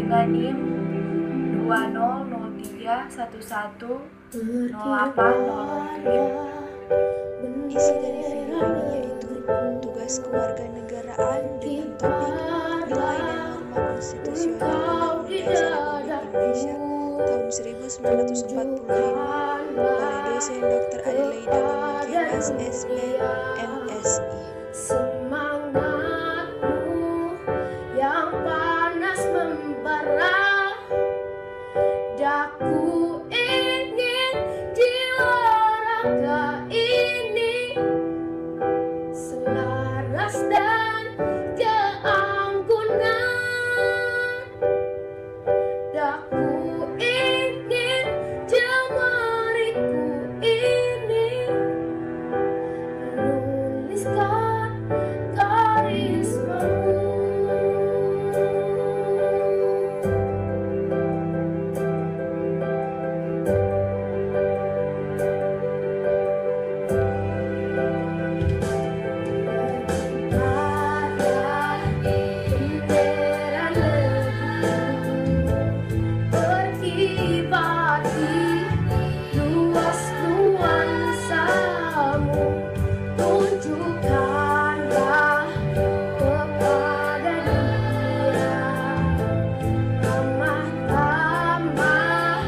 dengan NIM 2003110800. Isi dari film ini yaitu tugas kewarganegaraan dengan topik nilai dan norma konstitusional Undang-Undang Dasar Republik Indonesia tahun 1945 oleh dosen Dr. Adelaida Mangkiras, SP, MSI. Semangatmu yang panas membara, daku ingin jiwa raga ini selaras dan keanggunan. Daku ingin jemariku ini menuliskan karismamu. Berkibar di luas nuansamu, tunjukkanlah kepada dunia ramah-ramah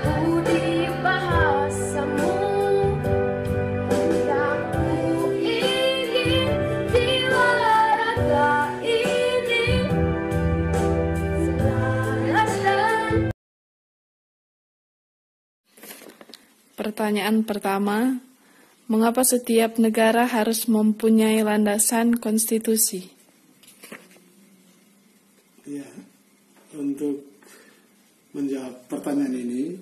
budi bahasamu. Daku ingin jiwa raga ini selaras dan. Pertanyaan pertama, mengapa setiap negara harus mempunyai landasan konstitusi? Ya, untuk menjawab pertanyaan ini,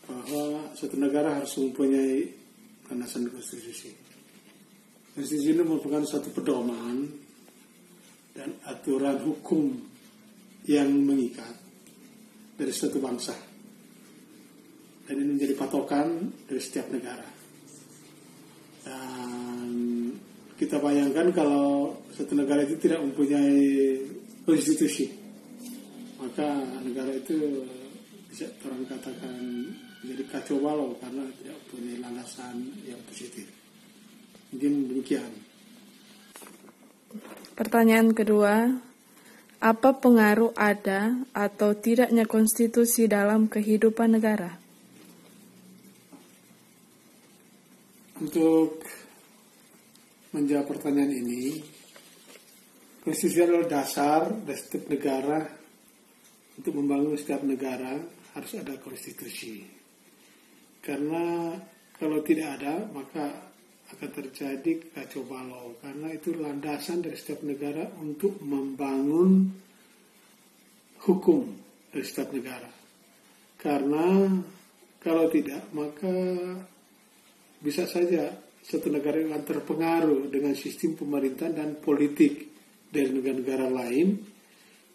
bahwa suatu negara harus mempunyai landasan konstitusi. Konstitusi ini merupakan suatu pedoman dan aturan hukum yang mengikat dari suatu bangsa. Dan ini menjadi patokan dari setiap negara. Dan kita bayangkan kalau satu negara itu tidak mempunyai konstitusi, maka negara itu bisa orang katakan menjadi kacau balau karena tidak mempunyai landasan yang positif. Mungkin demikian. Pertanyaan kedua, apa pengaruh ada atau tidaknya konstitusi dalam kehidupan negara? Untuk menjawab pertanyaan ini, konstitusi adalah dasar dari setiap negara. Untuk membangun setiap negara harus ada konstitusi. Karena kalau tidak ada, maka akan terjadi kacau balau. Karena itu landasan dari setiap negara untuk membangun hukum dari setiap negara. Karena kalau tidak, maka bisa saja satu negara yang terpengaruh dengan sistem pemerintahan dan politik dari negara-negara lain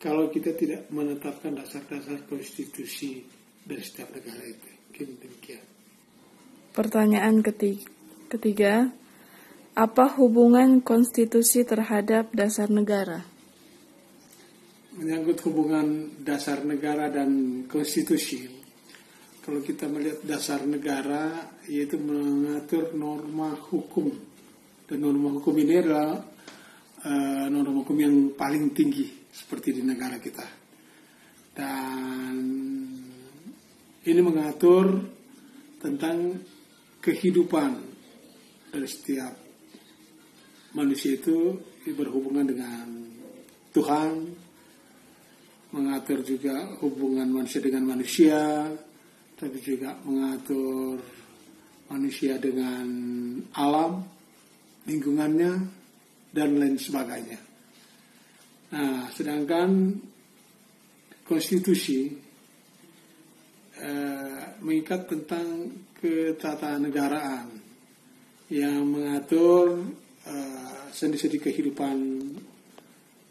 kalau kita tidak menetapkan dasar-dasar konstitusi dari setiap negara itu. Mungkin demikian. Pertanyaan ketiga, apa hubungan konstitusi terhadap dasar negara? Menyangkut hubungan dasar negara dan konstitusi, kalau kita melihat dasar negara, yaitu mengatur norma hukum. Dan norma hukum ini adalah norma hukum yang paling tinggi seperti di negara kita. Dan ini mengatur tentang kehidupan dari setiap manusia itu berhubungan dengan Tuhan, mengatur juga hubungan manusia dengan manusia, tapi juga mengatur manusia dengan alam, lingkungannya, dan lain sebagainya. Nah, sedangkan konstitusi mengikat tentang ketatanegaraan yang mengatur sendi-sendi kehidupan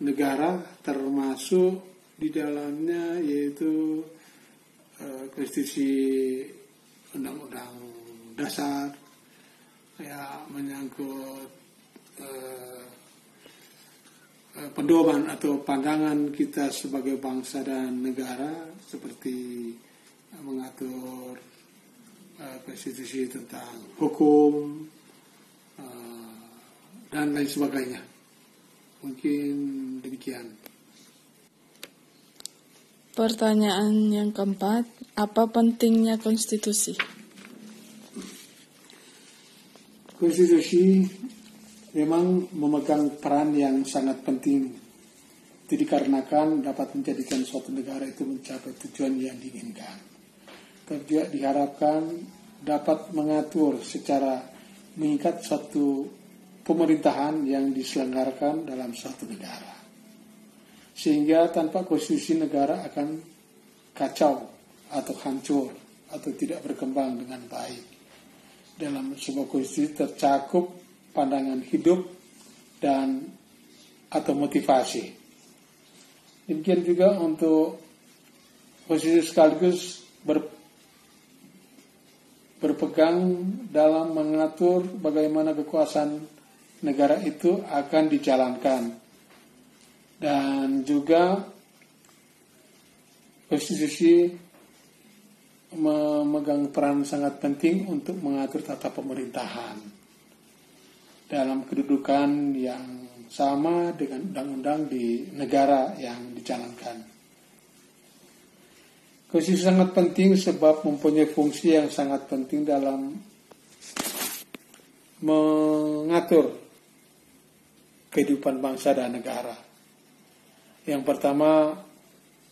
negara, termasuk di dalamnya yaitu konstitusi undang-undang dasar, ya, menyangkut pedoman atau pandangan kita sebagai bangsa dan negara, seperti mengatur konstitusi tentang hukum dan lain sebagainya. Mungkin demikian. Pertanyaan yang keempat, apa pentingnya konstitusi? Konstitusi memang memegang peran yang sangat penting. Itu dikarenakan dapat menjadikan suatu negara itu mencapai tujuan yang diinginkan. Juga diharapkan dapat mengatur secara mengikat suatu pemerintahan yang diselenggarakan dalam suatu negara. Sehingga tanpa konstitusi negara akan kacau atau hancur atau tidak berkembang dengan baik. Dalam sebuah konstitusi tercakup pandangan hidup dan atau motivasi. Demikian juga untuk konstitusi sekaligus berpegang dalam mengatur bagaimana kekuasaan negara itu akan dijalankan. Dan juga konstitusi memegang peran sangat penting untuk mengatur tata pemerintahan dalam kedudukan yang sama dengan undang-undang di negara yang dijalankan. Konstitusi sangat penting sebab mempunyai fungsi yang sangat penting dalam mengatur kehidupan bangsa dan negara. Yang pertama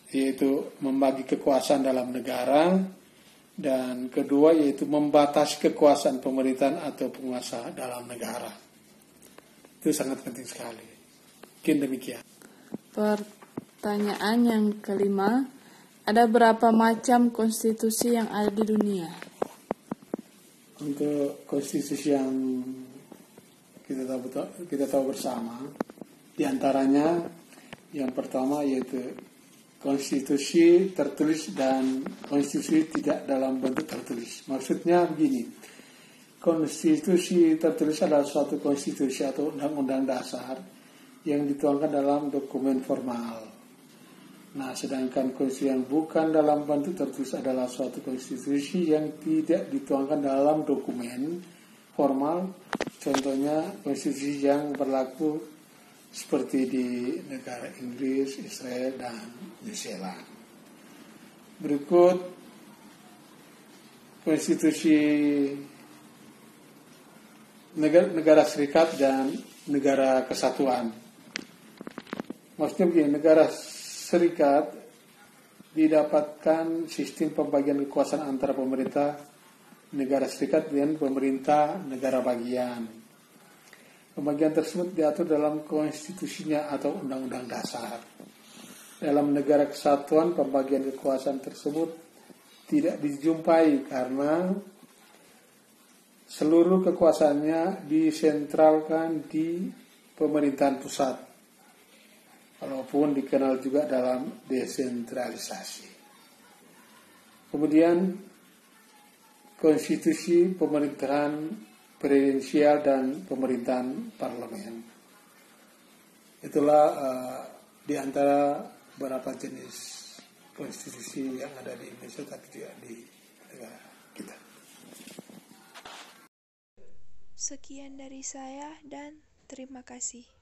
yaitu membagi kekuasaan dalam negara, dan kedua yaitu membatasi kekuasaan pemerintahan atau penguasa dalam negara. Itu sangat penting sekali. Mungkin demikian. Pertanyaan yang kelima, ada berapa macam konstitusi yang ada di dunia? Untuk konstitusi yang kita tahu bersama, diantaranya yang pertama yaitu konstitusi tertulis dan konstitusi tidak dalam bentuk tertulis. Maksudnya begini, konstitusi tertulis adalah suatu konstitusi atau undang-undang dasar yang dituangkan dalam dokumen formal. Nah, sedangkan konstitusi yang bukan dalam bentuk tertulis adalah suatu konstitusi yang tidak dituangkan dalam dokumen formal. Contohnya konstitusi yang berlaku seperti di negara Inggris, Israel, dan New Zealand. Berikut konstitusi negara serikat dan negara kesatuan. Maksudnya begini, negara serikat didapatkan sistem pembagian kekuasaan antara pemerintah negara serikat dan pemerintah negara bagian. Pembagian tersebut diatur dalam konstitusinya atau undang-undang dasar. Dalam negara kesatuan, pembagian kekuasaan tersebut tidak dijumpai karena seluruh kekuasaannya disentralkan di pemerintahan pusat, walaupun dikenal juga dalam desentralisasi. Kemudian konstitusi pemerintahan presidensial dan pemerintahan parlemen. Itulah di antara beberapa jenis konstitusi yang ada di Indonesia tapi juga di negara kita. Sekian dari saya dan terima kasih.